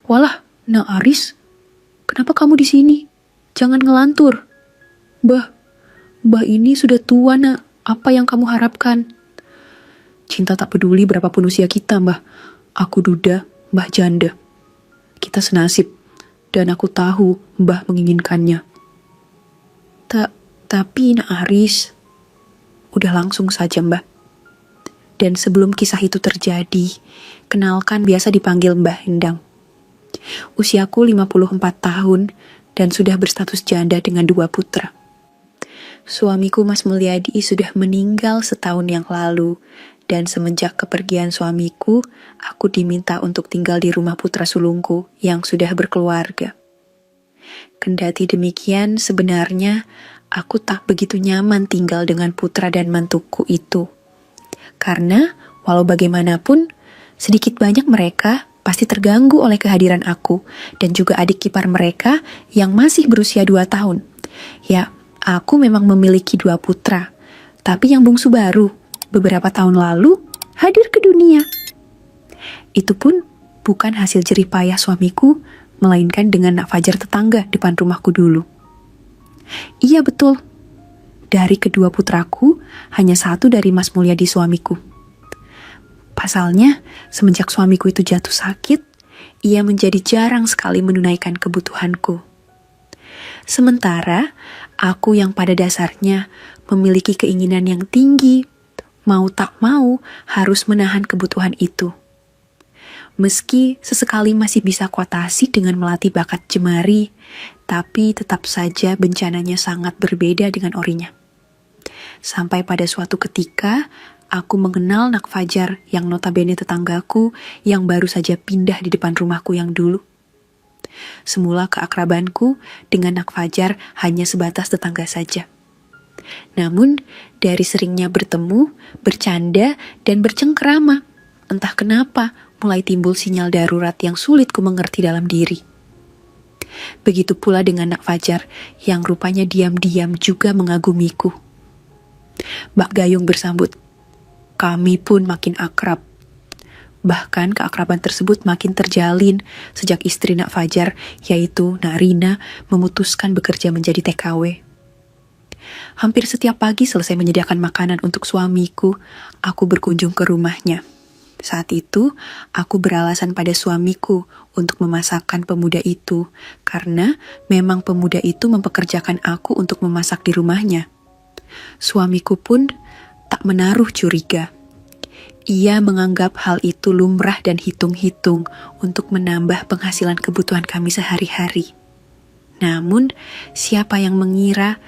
Walah, Nak Aris, kenapa kamu di sini? Jangan ngelantur. Mbah ini sudah tua, Nak. Apa yang kamu harapkan? Cinta tak peduli berapapun usia kita, Mbah. Aku duda, Mbah janda. Kita senasib, dan aku tahu Mbah menginginkannya. Tapi Nak Aris, udah langsung saja, Mbah. Dan sebelum kisah itu terjadi, kenalkan biasa dipanggil Mbah Endang. Usiaku 54 tahun dan sudah berstatus janda dengan 2 putra. Suamiku Mas Mulyadi sudah meninggal setahun yang lalu, dan semenjak kepergian suamiku, aku diminta untuk tinggal di rumah putra sulungku yang sudah berkeluarga. Kendati demikian, sebenarnya aku tak begitu nyaman tinggal dengan putra dan mantuku itu. Karena walau bagaimanapun, sedikit banyak mereka pasti terganggu oleh kehadiran aku dan juga adik ipar mereka yang masih berusia 2 tahun. Ya, aku memang memiliki 2 putra, tapi yang bungsu baru beberapa tahun lalu hadir ke dunia. Itu pun bukan hasil jerih payah suamiku, melainkan dengan Nak Fajar tetangga depan rumahku dulu. Iya betul, dari kedua putraku, hanya satu dari Mas Mulyadi suamiku. Pasalnya, semenjak suamiku itu jatuh sakit, ia menjadi jarang sekali menunaikan kebutuhanku. Sementara, aku yang pada dasarnya memiliki keinginan yang tinggi, mau tak mau harus menahan kebutuhan itu. Meski sesekali masih bisa kuatasi dengan melatih bakat jemari, tapi tetap saja bencananya sangat berbeda dengan orinya. Sampai pada suatu ketika, aku mengenal Nak Fajar yang notabene tetanggaku yang baru saja pindah di depan rumahku yang dulu. Semula keakrabanku dengan Nak Fajar hanya sebatas tetangga saja. Namun, dari seringnya bertemu, bercanda, dan bercengkerama, entah kenapa mulai timbul sinyal darurat yang sulit ku mengerti dalam diri. Begitu pula dengan Nak Fajar yang rupanya diam-diam juga mengagumiku. Mbak Gayung bersambut, kami pun makin akrab. Bahkan keakraban tersebut makin terjalin sejak istri Nak Fajar, yaitu Nak Rina, memutuskan bekerja menjadi TKW. Hampir setiap pagi selesai menyediakan makanan untuk suamiku, aku berkunjung ke rumahnya. Saat itu, aku beralasan pada suamiku untuk memasakkan pemuda itu, karena memang pemuda itu mempekerjakan aku untuk memasak di rumahnya. Suamiku pun tak menaruh curiga. Ia menganggap hal itu lumrah dan hitung-hitung untuk menambah penghasilan kebutuhan kami sehari-hari. Namun, siapa yang mengira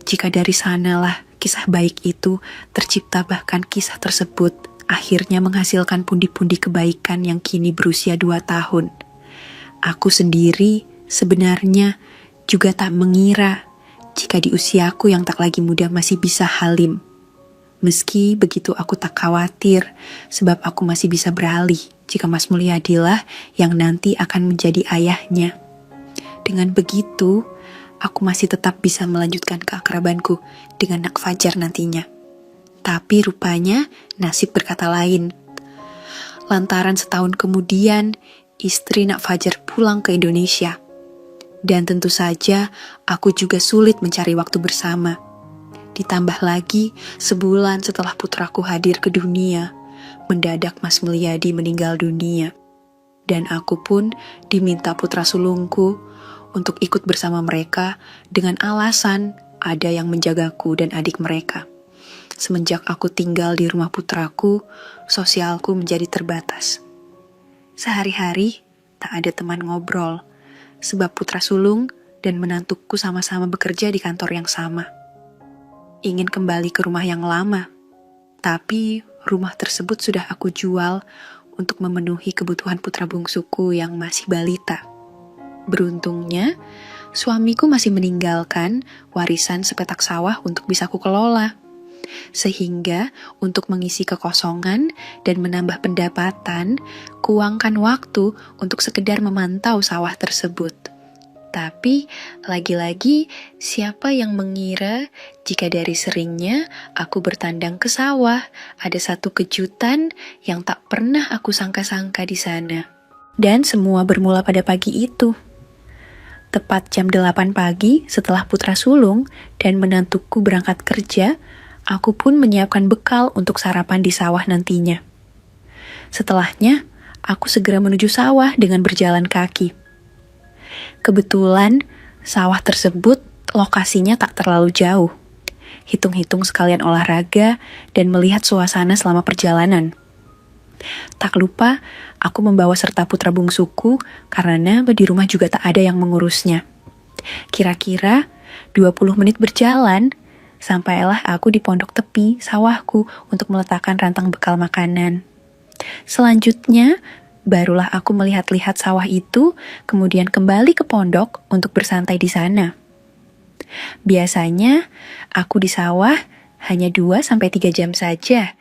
jika dari sanalah kisah baik itu tercipta, bahkan kisah tersebut akhirnya menghasilkan pundi-pundi kebaikan yang kini berusia 2 tahun. Aku sendiri sebenarnya juga tak mengira jika di usiaku yang tak lagi muda masih bisa halim. Meski begitu aku tak khawatir, sebab aku masih bisa beralih jika Mas Mulyadilah yang nanti akan menjadi ayahnya. Dengan begitu, aku masih tetap bisa melanjutkan keakrabanku dengan Nak Fajar nantinya. Tapi rupanya nasib berkata lain. Lantaran setahun kemudian, istri Nak Fajar pulang ke Indonesia. Dan tentu saja aku juga sulit mencari waktu bersama. Ditambah lagi, sebulan setelah putraku hadir ke dunia, mendadak Mas Mulyadi meninggal dunia. Dan aku pun diminta putra sulungku untuk ikut bersama mereka dengan alasan ada yang menjagaku dan adik mereka. Semenjak aku tinggal di rumah putraku, sosialku menjadi terbatas. Sehari-hari tak ada teman ngobrol, sebab putra sulung dan menantuku sama-sama bekerja di kantor yang sama. Ingin kembali ke rumah yang lama, tapi rumah tersebut sudah aku jual untuk memenuhi kebutuhan putra bungsuku yang masih balita. Beruntungnya, suamiku masih meninggalkan warisan sepetak sawah untuk bisa kukelola. Sehingga untuk mengisi kekosongan dan menambah pendapatan, kuangkan waktu untuk sekedar memantau sawah tersebut. Tapi lagi-lagi siapa yang mengira jika dari seringnya aku bertandang ke sawah, ada satu kejutan yang tak pernah aku sangka-sangka di sana. Dan semua bermula pada pagi itu. Tepat jam 8 pagi setelah putra sulung dan menantuku berangkat kerja, aku pun menyiapkan bekal untuk sarapan di sawah nantinya. Setelahnya, aku segera menuju sawah dengan berjalan kaki. Kebetulan, sawah tersebut lokasinya tak terlalu jauh. Hitung-hitung sekalian olahraga dan melihat suasana selama perjalanan. Tak lupa, aku membawa serta putra bungsuku karena di rumah juga tak ada yang mengurusnya. Kira-kira 20 menit berjalan, sampailah aku di pondok tepi sawahku untuk meletakkan rantang bekal makanan. Selanjutnya, barulah aku melihat-lihat sawah itu, kemudian kembali ke pondok untuk bersantai di sana. Biasanya, aku di sawah hanya 2-3 jam saja,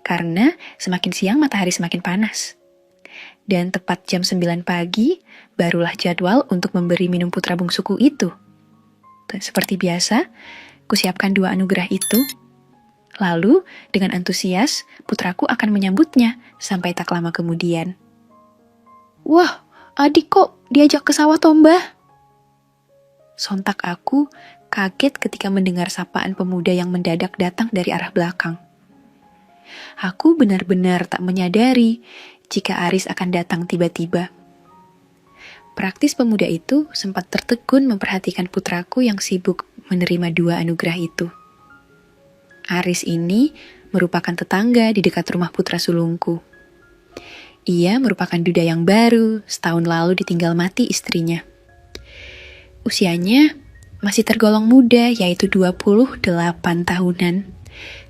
karena semakin siang matahari semakin panas. Dan tepat jam 9 pagi, barulah jadwal untuk memberi minum putra bungsuku itu. Seperti biasa, kusiapkan 2 anugerah itu. Lalu, dengan antusias, putraku akan menyambutnya sampai tak lama kemudian. "Wah, adik kok diajak ke sawah toh, Mbah?" Sontak aku kaget ketika mendengar sapaan pemuda yang mendadak datang dari arah belakang. Aku benar-benar tak menyadari jika Aris akan datang tiba-tiba. Praktis pemuda itu sempat tertegun memperhatikan putraku yang sibuk menerima 2 anugerah itu. Aris ini merupakan tetangga di dekat rumah putra sulungku. Ia merupakan duda yang baru, setahun lalu ditinggal mati istrinya. Usianya masih tergolong muda, yaitu 28 tahunan.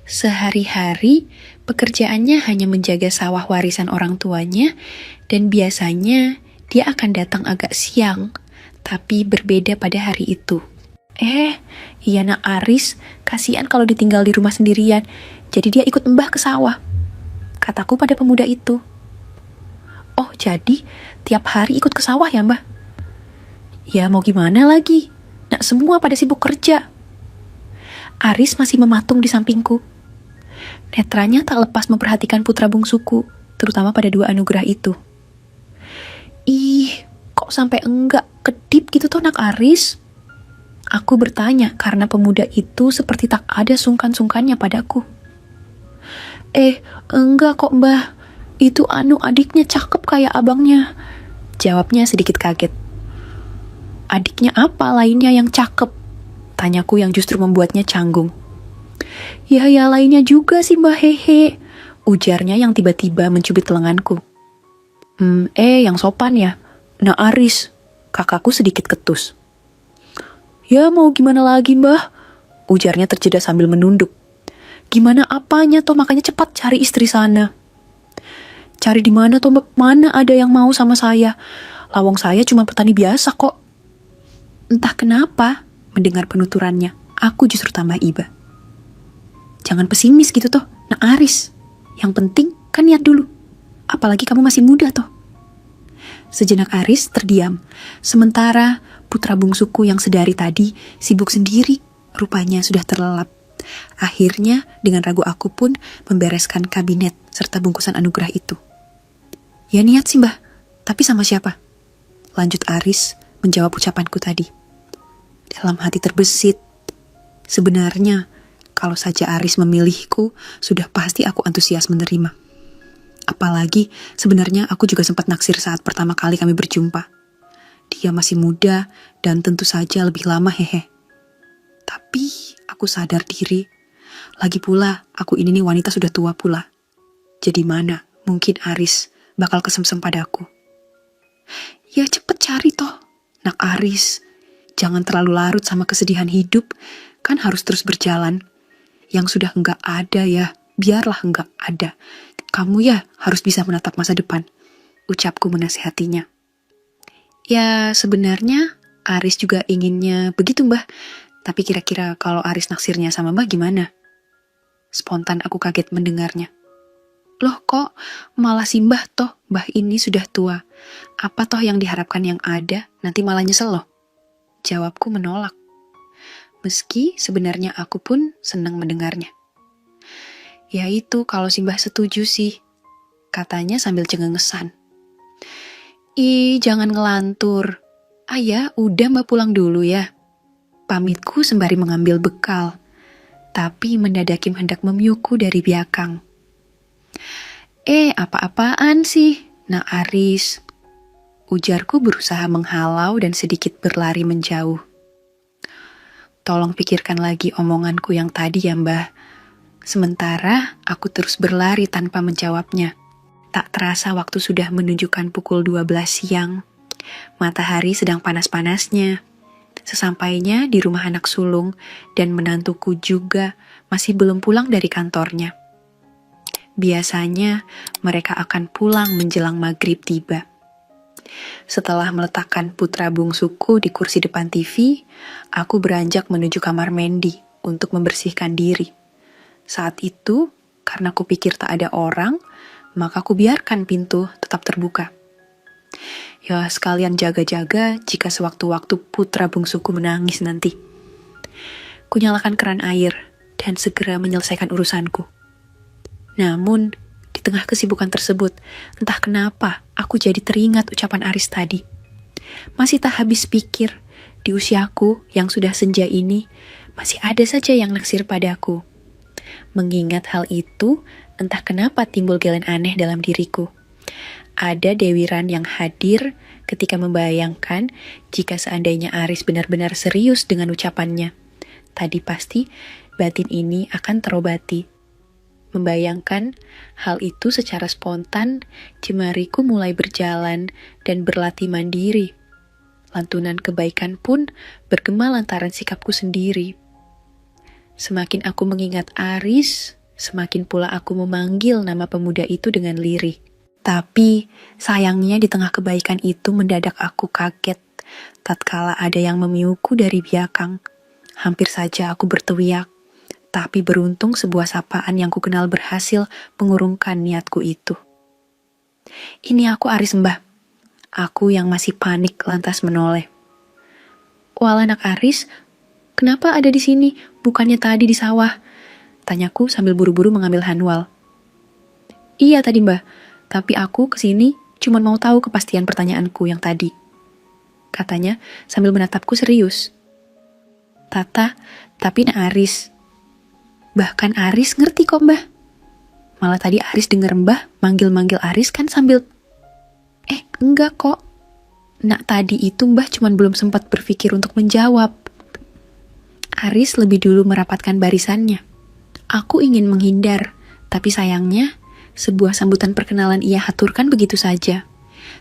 Sehari-hari, pekerjaannya hanya menjaga sawah warisan orang tuanya, dan biasanya dia akan datang agak siang, tapi berbeda pada hari itu. Iya nak Aris, kasihan kalau ditinggal di rumah sendirian, jadi dia ikut Mbah ke sawah, kataku pada pemuda itu. "Oh, jadi tiap hari ikut ke sawah ya, Mbah?" "Ya mau gimana lagi, nak semua pada sibuk kerja." Aris masih mematung di sampingku. Netranya tak lepas memperhatikan putra bungsuku, terutama pada 2 anugerah itu. "Ih, kok sampai enggak kedip gitu toh nak Aris?" Aku bertanya karena pemuda itu seperti tak ada sungkan-sungkannya padaku. Enggak kok Mbah, itu adiknya cakep kayak abangnya," jawabnya sedikit kaget. "Adiknya apa lainnya yang cakep?" tanyaku yang justru membuatnya canggung. Ya lainnya juga sih Mbah hehe," ujarnya yang tiba-tiba mencubit lenganku. Yang sopan ya, nah Aris," kakakku sedikit ketus. "Ya mau gimana lagi Mbah," ujarnya terjeda sambil menunduk. "Gimana apanya toh, makanya cepat cari istri sana." "Cari di mana toh, mana ada yang mau sama saya, lawang saya cuma petani biasa kok." Entah kenapa, mendengar penuturannya, aku justru tambah iba. "Jangan pesimis gitu toh, nah Aris. Yang penting kan niat dulu. Apalagi kamu masih muda toh." Sejenak Aris terdiam, sementara putra bungsuku yang sedari tadi sibuk sendiri, rupanya sudah terlelap. Akhirnya dengan ragu aku pun membereskan kabinet serta bungkusan anugerah itu. "Ya niat sih Mbah, tapi sama siapa?" lanjut Aris menjawab ucapanku tadi. Dalam hati terbesit, sebenarnya kalau saja Aris memilihku, sudah pasti aku antusias menerima. Apalagi sebenarnya aku juga sempat naksir saat pertama kali kami berjumpa. Dia masih muda dan tentu saja lebih lama hehe. Tapi aku sadar diri. Lagi pula aku ini nih wanita sudah tua pula. Jadi mana mungkin Aris bakal kesemsem padaku. Ya cepet cari toh, nak Aris. Jangan terlalu larut sama kesedihan hidup, kan harus terus berjalan. Yang sudah enggak ada ya, biarlah enggak ada. Kamu ya harus bisa menatap masa depan, ucapku menasihatinya. Ya sebenarnya Aris juga inginnya begitu Mbah, tapi kira-kira kalau Aris naksirnya sama Mbah gimana? Spontan aku kaget mendengarnya. Loh kok malah si Mbah toh, Mbah ini sudah tua. Apa toh yang diharapkan yang ada, nanti malah nyesel loh. Jawabku menolak. Meski sebenarnya aku pun senang mendengarnya. Ya itu kalau si Mbah setuju sih, katanya sambil cengengesan. Ih, jangan ngelantur. Ayah, udah Mbak pulang dulu ya. Pamitku sembari mengambil bekal, tapi mendadak Kim hendak memiuku dari belakang. Apa-apaan sih, Nak Aris? Ujarku berusaha menghalau dan sedikit berlari menjauh. Tolong pikirkan lagi omonganku yang tadi ya Mbah. Sementara aku terus berlari tanpa menjawabnya. Tak terasa waktu sudah menunjukkan pukul 12 siang. Matahari sedang panas-panasnya. Sesampainya di rumah anak sulung dan menantuku juga masih belum pulang dari kantornya. Biasanya mereka akan pulang menjelang maghrib tiba. Setelah meletakkan putra bungsuku di kursi depan TV, aku beranjak menuju kamar mandi untuk membersihkan diri. Saat itu, karena kupikir tak ada orang, maka kubiarkan pintu tetap terbuka. Ya, sekalian jaga-jaga jika sewaktu-waktu putra bungsuku menangis nanti. Kunyalakan keran air dan segera menyelesaikan urusanku. Namun, di tengah kesibukan tersebut, entah kenapa aku jadi teringat ucapan Aris tadi. Masih tak habis pikir, di usiaku yang sudah senja ini, masih ada saja yang naksir padaku. Mengingat hal itu, entah kenapa timbul gelen aneh dalam diriku. Ada Dewi Ran yang hadir ketika membayangkan jika seandainya Aris benar-benar serius dengan ucapannya. Tadi pasti batin ini akan terobati. Membayangkan hal itu secara spontan, jemariku mulai berjalan dan berlatih mandiri. Lantunan kebaikan pun bergema lantaran sikapku sendiri. Semakin aku mengingat Aris, semakin pula aku memanggil nama pemuda itu dengan lirih. Tapi sayangnya di tengah kebaikan itu mendadak aku kaget tatkala ada yang memiuku dari belakang. Hampir saja aku berteriak, tapi beruntung sebuah sapaan yang kukenal berhasil mengurungkan niatku itu. Ini aku Aris Mbah. Aku yang masih panik lantas menoleh. Walah anak Aris, kenapa ada di sini? Bukannya tadi di sawah? Tanyaku sambil buru-buru mengambil handwal. Iya tadi Mbah. Tapi aku kesini cuma mau tahu kepastian pertanyaanku yang tadi. Katanya sambil menatapku serius. Tata, tapi Nak Aris. Bahkan Aris ngerti kok Mbah. Malah tadi Aris denger Mbah manggil-manggil Aris kan sambil... enggak kok. Nak tadi itu Mbah cuma belum sempat berpikir untuk menjawab. Aris lebih dulu merapatkan barisannya. Aku ingin menghindar, tapi sayangnya... sebuah sambutan perkenalan ia haturkan begitu saja.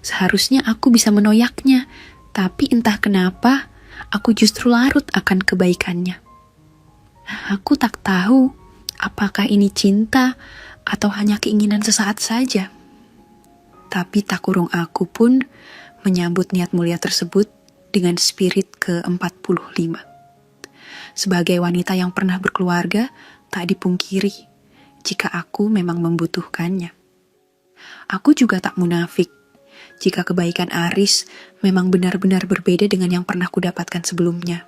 Seharusnya aku bisa menoyaknya, tapi entah kenapa, aku justru larut akan kebaikannya. Aku tak tahu, apakah ini cinta atau hanya keinginan sesaat saja. Tapi tak kurung aku pun menyambut niat mulia tersebut dengan spirit ke-45. Sebagai wanita yang pernah berkeluarga, tak dipungkiri jika aku memang membutuhkannya. Aku juga tak munafik jika kebaikan Aris memang benar-benar berbeda dengan yang pernah kudapatkan sebelumnya.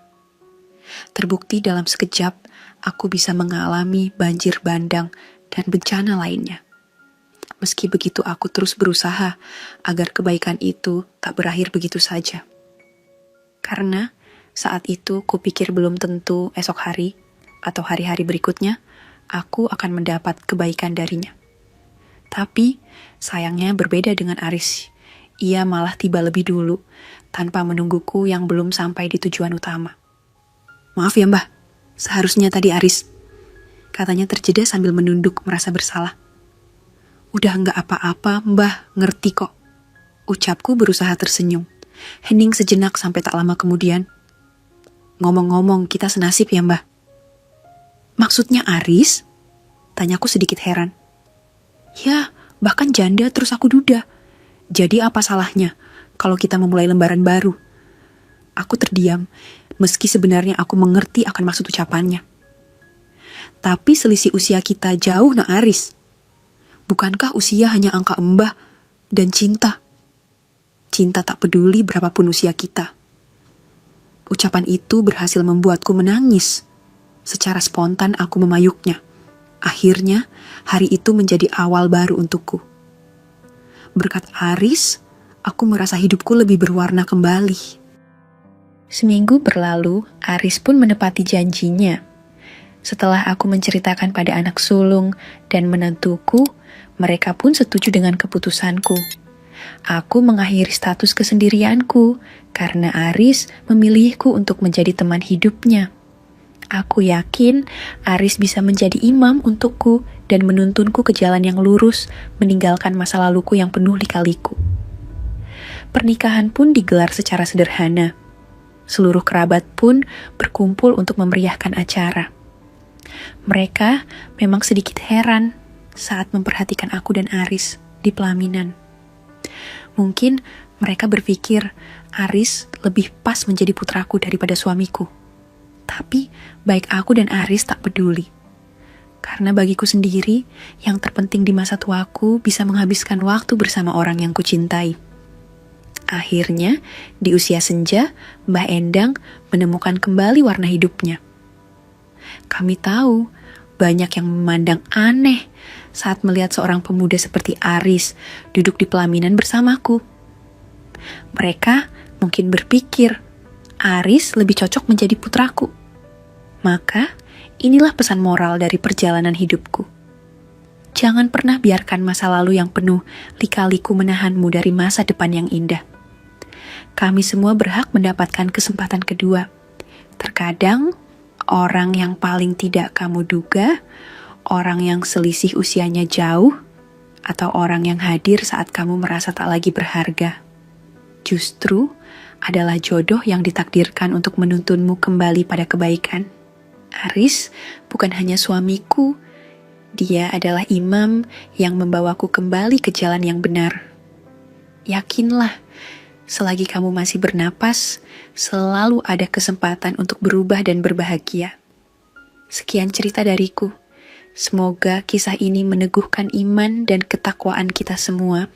Terbukti dalam sekejap, aku bisa mengalami banjir bandang dan bencana lainnya. Meski begitu aku terus berusaha agar kebaikan itu tak berakhir begitu saja. Karena saat itu kupikir belum tentu esok hari atau hari-hari berikutnya aku akan mendapat kebaikan darinya. Tapi, sayangnya berbeda dengan Aris. Ia malah tiba lebih dulu, tanpa menungguku yang belum sampai di tujuan utama. Maaf ya Mbah, seharusnya tadi Aris. Katanya terjeda sambil menunduk merasa bersalah. Udah enggak apa-apa Mbah, ngerti kok. Ucapku berusaha tersenyum. Hening sejenak sampai tak lama kemudian. Ngomong-ngomong, kita senasib ya Mbah. Maksudnya Aris? Tanyaku sedikit heran. Ya, bahkan janda terus aku duda. Jadi apa salahnya kalau kita memulai lembaran baru? Aku terdiam, meski sebenarnya aku mengerti akan maksud ucapannya. Tapi selisih usia kita jauh Nak Aris. Bukankah usia hanya angka embah dan cinta? Cinta tak peduli berapapun usia kita. Ucapan itu berhasil membuatku menangis. Secara spontan aku memayuknya. Akhirnya, hari itu menjadi awal baru untukku. Berkat Aris, aku merasa hidupku lebih berwarna kembali. Seminggu berlalu, Aris pun menepati janjinya. Setelah aku menceritakan pada anak sulung dan menantuku, mereka pun setuju dengan keputusanku. Aku mengakhiri status kesendirianku karena Aris memilihku untuk menjadi teman hidupnya. Aku yakin Aris bisa menjadi imam untukku dan menuntunku ke jalan yang lurus, meninggalkan masa laluku yang penuh lika-liku. Pernikahan pun digelar secara sederhana. Seluruh kerabat pun berkumpul untuk memeriahkan acara. Mereka memang sedikit heran saat memperhatikan aku dan Aris di pelaminan. Mungkin mereka berpikir Aris lebih pas menjadi putraku daripada suamiku. Tapi baik aku dan Aris tak peduli. Karena bagiku sendiri, yang terpenting di masa tuaku bisa menghabiskan waktu bersama orang yang kucintai. Akhirnya, di usia senja, Mbah Endang menemukan kembali warna hidupnya. Kami tahu, banyak yang memandang aneh saat melihat seorang pemuda seperti Aris duduk di pelaminan bersamaku. Mereka mungkin berpikir, Aris lebih cocok menjadi putraku. Maka, inilah pesan moral dari perjalanan hidupku. Jangan pernah biarkan masa lalu yang penuh lika-liku menahanmu dari masa depan yang indah. Kami semua berhak mendapatkan kesempatan kedua. Terkadang, orang yang paling tidak kamu duga, orang yang selisih usianya jauh, atau orang yang hadir saat kamu merasa tak lagi berharga, justru adalah jodoh yang ditakdirkan untuk menuntunmu kembali pada kebaikan. Aris bukan hanya suamiku, dia adalah imam yang membawaku kembali ke jalan yang benar. Yakinlah, selagi kamu masih bernapas, selalu ada kesempatan untuk berubah dan berbahagia. Sekian cerita dariku. Semoga kisah ini meneguhkan iman dan ketakwaan kita semua.